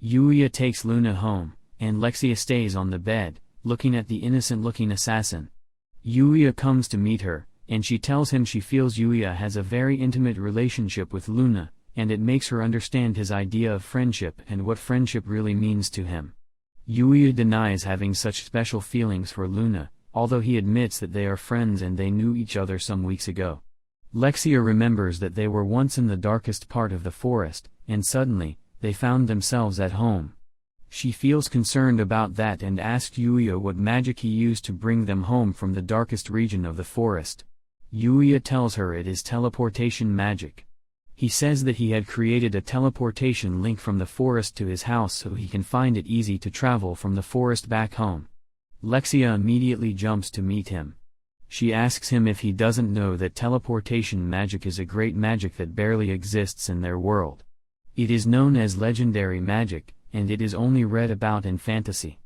Yuya takes Luna home, and Lexia stays on the bed, looking at the innocent-looking assassin. Yuya comes to meet her, and she tells him she feels Yuya has a very intimate relationship with Luna, and it makes her understand his idea of friendship and what friendship really means to him. Yuya denies having such special feelings for Luna, although he admits that they are friends and they knew each other some weeks ago. Lexia remembers that they were once in the darkest part of the forest, and suddenly, they found themselves at home. She feels concerned about that and asks Yuya what magic he used to bring them home from the darkest region of the forest. Yuya tells her it is teleportation magic. He says that he had created a teleportation link from the forest to his house so he can find it easy to travel from the forest back home. Lexia immediately jumps to meet him. She asks him if he doesn't know that teleportation magic is a great magic that barely exists in their world. It is known as legendary magic, and it is only read about in fantasy.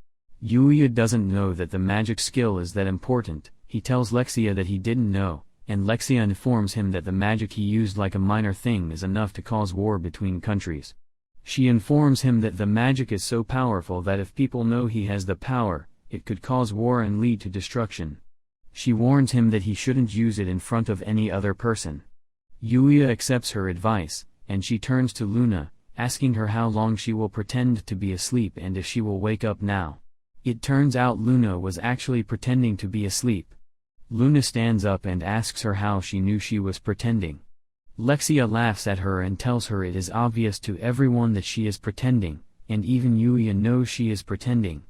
Yuya doesn't know that the magic skill is that important. He tells Lexia that he didn't know, and Lexia informs him that the magic he used like a minor thing is enough to cause war between countries. She informs him that the magic is so powerful that if people know he has the power, it could cause war and lead to destruction. She warns him that he shouldn't use it in front of any other person. Yuya accepts her advice, and she turns to Luna, asking her how long she will pretend to be asleep and if she will wake up now. It turns out Luna was actually pretending to be asleep. Luna stands up and asks her how she knew she was pretending. Lexia laughs at her and tells her it is obvious to everyone that she is pretending, and even Yuya knows she is pretending.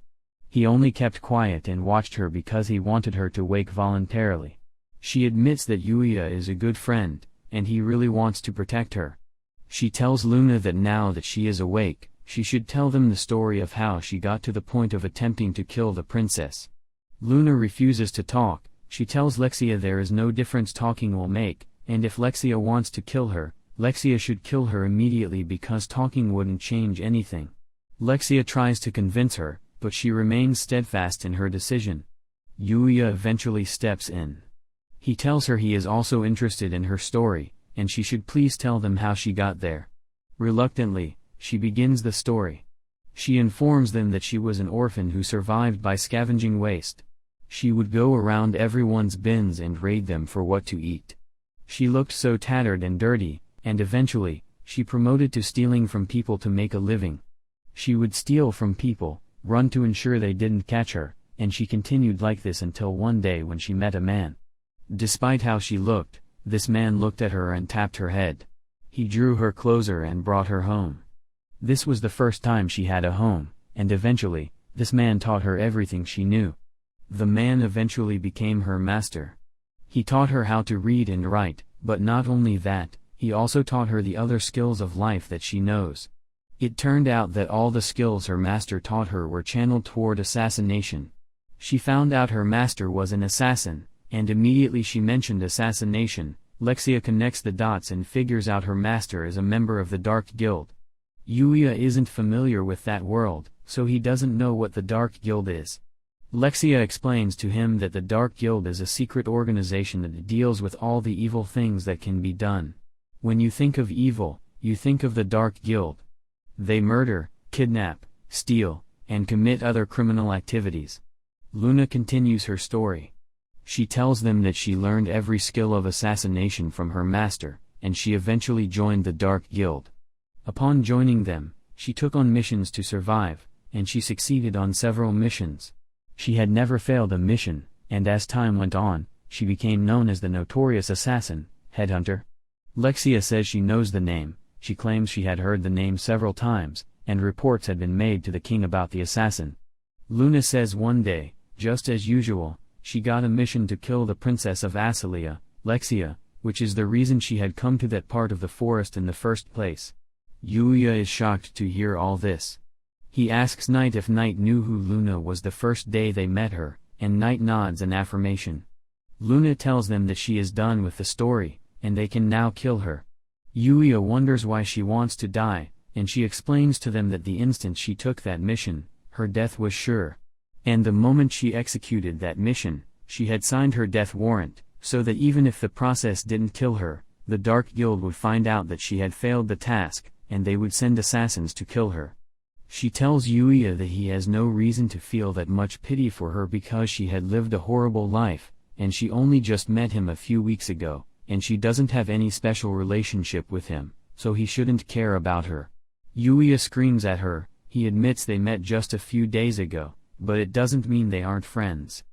He only kept quiet and watched her because he wanted her to wake voluntarily. She admits that Yuya is a good friend, and he really wants to protect her. She tells Luna that now that she is awake, she should tell them the story of how she got to the point of attempting to kill the princess. Luna refuses to talk. She tells Lexia there is no difference talking will make, and if Lexia wants to kill her, Lexia should kill her immediately because talking wouldn't change anything. Lexia tries to convince her, but she remains steadfast in her decision. Yuya eventually steps in. He tells her he is also interested in her story, and she should please tell them how she got there. Reluctantly, she begins the story. She informs them that she was an orphan who survived by scavenging waste. She would go around everyone's bins and raid them for what to eat. She looked so tattered and dirty, and eventually, she promoted to stealing from people to make a living. She would steal from people, run to ensure they didn't catch her, and she continued like this until one day when she met a man. Despite how she looked, this man looked at her and tapped her head. He drew her closer and brought her home. This was the first time she had a home, and eventually, this man taught her everything she knew. The man eventually became her master. He taught her how to read and write, but not only that, he also taught her the other skills of life that she knows. It turned out that all the skills her master taught her were channeled toward assassination. She found out her master was an assassin, and immediately she mentioned assassination. Lexia connects the dots and figures out her master is a member of the Dark Guild. Yuya isn't familiar with that world, so he doesn't know what the Dark Guild is. Lexia explains to him that the Dark Guild is a secret organization that deals with all the evil things that can be done. When you think of evil, you think of the Dark Guild. They murder, kidnap, steal, and commit other criminal activities. Luna continues her story. She tells them that she learned every skill of assassination from her master, and she eventually joined the Dark Guild. Upon joining them, she took on missions to survive, and she succeeded on several missions. She had never failed a mission, and as time went on, she became known as the notorious assassin, headhunter. Lexia says she knows the name. She claims she had heard the name several times, and reports had been made to the king about the assassin. Luna says one day, just as usual, she got a mission to kill the princess of Asilia, Lexia, which is the reason she had come to that part of the forest in the first place. Yuya is shocked to hear all this. He asks Knight if Knight knew who Luna was the first day they met her, and Knight nods in affirmation. Luna tells them that she is done with the story, and they can now kill her. Yuya wonders why she wants to die, and she explains to them that the instant she took that mission, her death was sure. And the moment she executed that mission, she had signed her death warrant, so that even if the process didn't kill her, the Dark Guild would find out that she had failed the task, and they would send assassins to kill her. She tells Yuya that he has no reason to feel that much pity for her because she had lived a horrible life, and she only just met him a few weeks ago, and she doesn't have any special relationship with him, so he shouldn't care about her. Yuya screams at her. He admits they met just a few days ago, but it doesn't mean they aren't friends.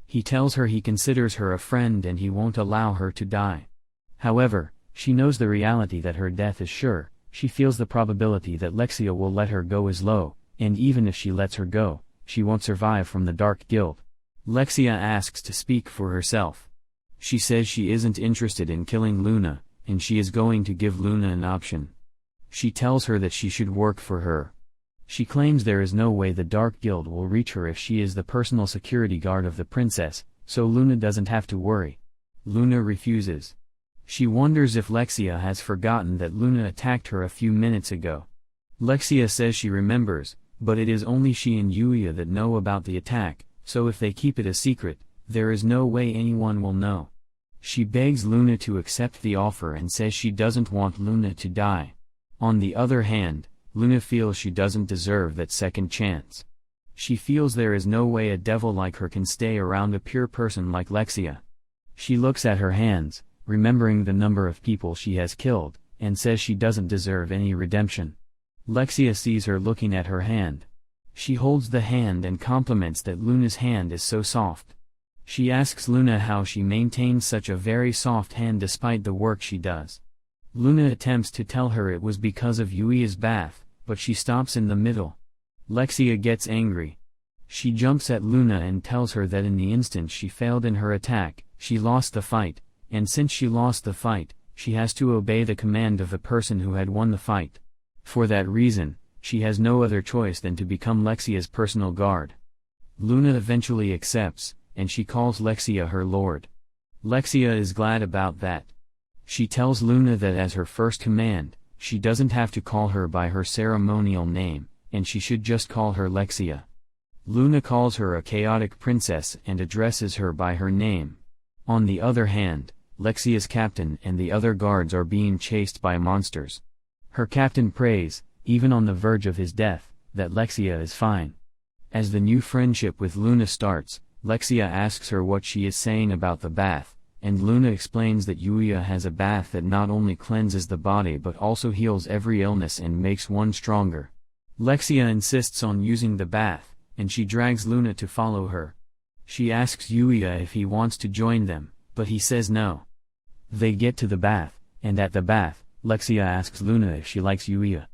He tells her he considers her a friend and he won't allow her to die. However, she knows the reality that her death is sure. She feels the probability that Lexia will let her go is low, and even if she lets her go, she won't survive from the Dark Guild. Lexia asks to speak for herself. She says she isn't interested in killing Luna, and she is going to give Luna an option. She tells her that she should work for her. She claims there is no way the Dark Guild will reach her if she is the personal security guard of the princess, so Luna doesn't have to worry. Luna refuses. She wonders if Lexia has forgotten that Luna attacked her a few minutes ago. Lexia says she remembers, but it is only she and Yuya that know about the attack, so if they keep it a secret, there is no way anyone will know. She begs Luna to accept the offer and says she doesn't want Luna to die. On the other hand, Luna feels she doesn't deserve that second chance. She feels there is no way a devil like her can stay around a pure person like Lexia. She looks at her hands, remembering the number of people she has killed, and says she doesn't deserve any redemption. Lexia sees her looking at her hand. She holds the hand and compliments that Luna's hand is so soft. She asks Luna how she maintains such a very soft hand despite the work she does. Luna attempts to tell her it was because of Yuia's bath, but she stops in the middle. Lexia gets angry. She jumps at Luna and tells her that in the instant she failed in her attack, she lost the fight. And since she lost the fight, she has to obey the command of the person who had won the fight. For that reason, she has no other choice than to become Lexia's personal guard. Luna eventually accepts, and she calls Lexia her lord. Lexia is glad about that. She tells Luna that as her first command, she doesn't have to call her by her ceremonial name, and she should just call her Lexia. Luna calls her a chaotic princess and addresses her by her name. On the other hand, Lexia's captain and the other guards are being chased by monsters. Her captain prays, even on the verge of his death, that Lexia is fine. As the new friendship with Luna starts, Lexia asks her what she is saying about the bath, and Luna explains that Yuya has a bath that not only cleanses the body but also heals every illness and makes one stronger. Lexia insists on using the bath, and she drags Luna to follow her. She asks Yuya if he wants to join them, but he says no. They get to the bath, and at the bath, Lexia asks Luna if she likes Yuya.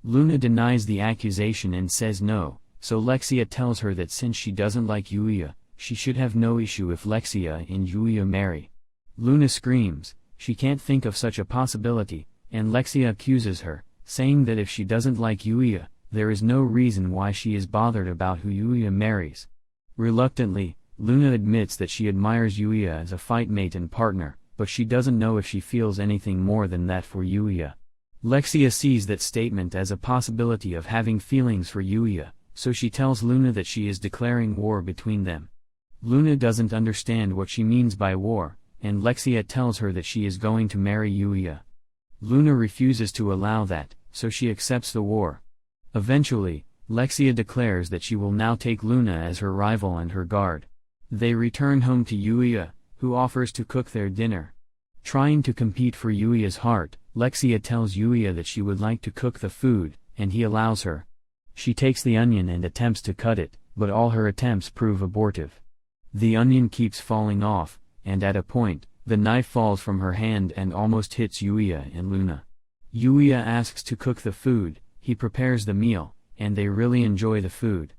Luna denies the accusation and says no, so Lexia tells her that since she doesn't like Yuya, she should have no issue if Lexia and Yuya marry. Luna screams, she can't think of such a possibility, and Lexia accuses her, saying that if she doesn't like Yuya, there is no reason why she is bothered about who Yuya marries. Reluctantly, Luna admits that she admires Yuya as a fight mate and partner, but she doesn't know if she feels anything more than that for Yuya. Lexia sees that statement as a possibility of having feelings for Yuya, so she tells Luna that she is declaring war between them. Luna doesn't understand what she means by war, and Lexia tells her that she is going to marry Yuya. Luna refuses to allow that, so she accepts the war. Eventually, Lexia declares that she will now take Luna as her rival and her guard. They return home to Yuya, who offers to cook their dinner. Trying to compete for Yuya's heart, Lexia tells Yuya that she would like to cook the food, and he allows her. She takes the onion and attempts to cut it, but all her attempts prove abortive. The onion keeps falling off, and at a point, the knife falls from her hand and almost hits Yuya and Luna. Yuya asks to cook the food, he prepares the meal, and they really enjoy the food.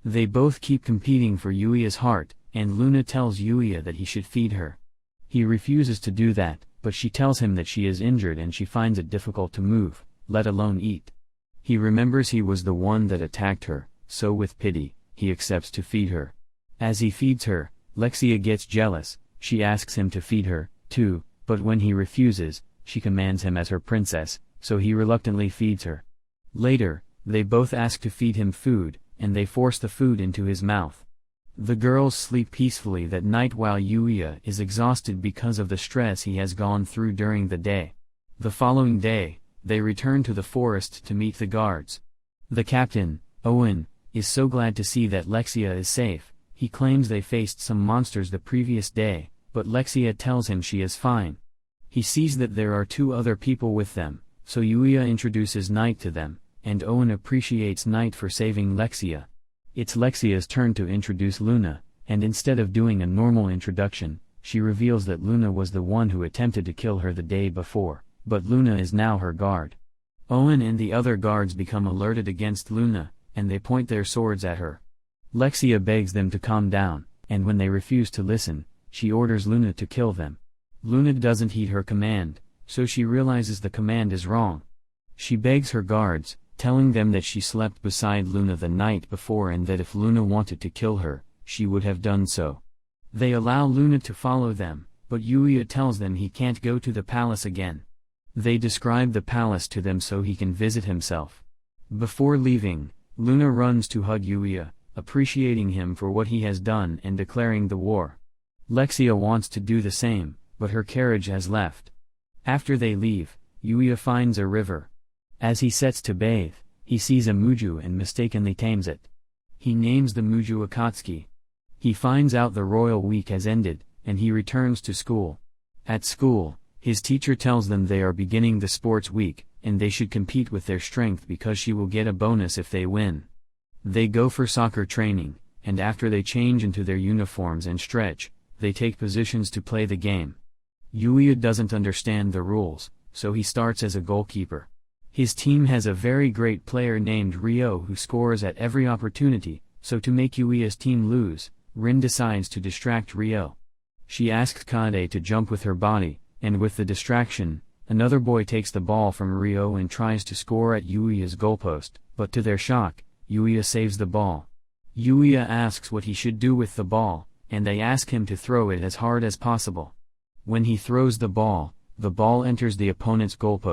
They both keep competing for Yuya's heart, and Luna tells Yuya that he should feed her. He refuses to do that, but she tells him that she is injured and she finds it difficult to move, let alone eat. He remembers he was the one that attacked her, so with pity, he accepts to feed her. As he feeds her, Lexia gets jealous, she asks him to feed her, too, but when he refuses, she commands him as her princess, so he reluctantly feeds her. Later, they both ask to feed him food, and they force the food into his mouth. The girls sleep peacefully that night while Yuya is exhausted because of the stress he has gone through during the day. The following day, they return to the forest to meet the guards. The captain, Owen is so glad to see that Lexia is safe. He claims they faced some monsters the previous day, but Lexia tells him she is fine. He sees that there are two other people with them, so Yuya introduces Knight to them, and Owen appreciates Knight for saving Lexia. It's Lexia's turn to introduce Luna, and instead of doing a normal introduction, she reveals that Luna was the one who attempted to kill her the day before, but Luna is now her guard. Owen and the other guards become alerted against Luna, and they point their swords at her. Lexia begs them to calm down, and when they refuse to listen, she orders Luna to kill them. Luna doesn't heed her command, so she realizes the command is wrong. She begs her guards, telling them that she slept beside Luna the night before and that if Luna wanted to kill her, she would have done so. They allow Luna to follow them, but Yuya tells them he can't go to the palace again. They describe the palace to them so he can visit himself. Before leaving, Luna runs to hug Yuya, appreciating him for what he has done and declaring the war. Lexia wants to do the same, but her carriage has left. After they leave, Yuya finds a river. As he sets to bathe, he sees a Muju and mistakenly tames it. He names the Muju Akatsuki. He finds out the royal week has ended, and he returns to school. At school, his teacher tells them they are beginning the sports week, and they should compete with their strength because she will get a bonus if they win. They go for soccer training, and after they change into their uniforms and stretch, they take positions to play the game. Yuya doesn't understand the rules, so he starts as a goalkeeper. His team has a very great player named Ryo who scores at every opportunity, so to make Yuya's team lose, Rin decides to distract Ryo. She asks Kade to jump with her body, and with the distraction, another boy takes the ball from Ryo and tries to score at Yuya's goalpost, but to their shock, Yuya saves the ball. Yuya asks what he should do with the ball, and they ask him to throw it as hard as possible. When he throws the ball enters the opponent's goalpost.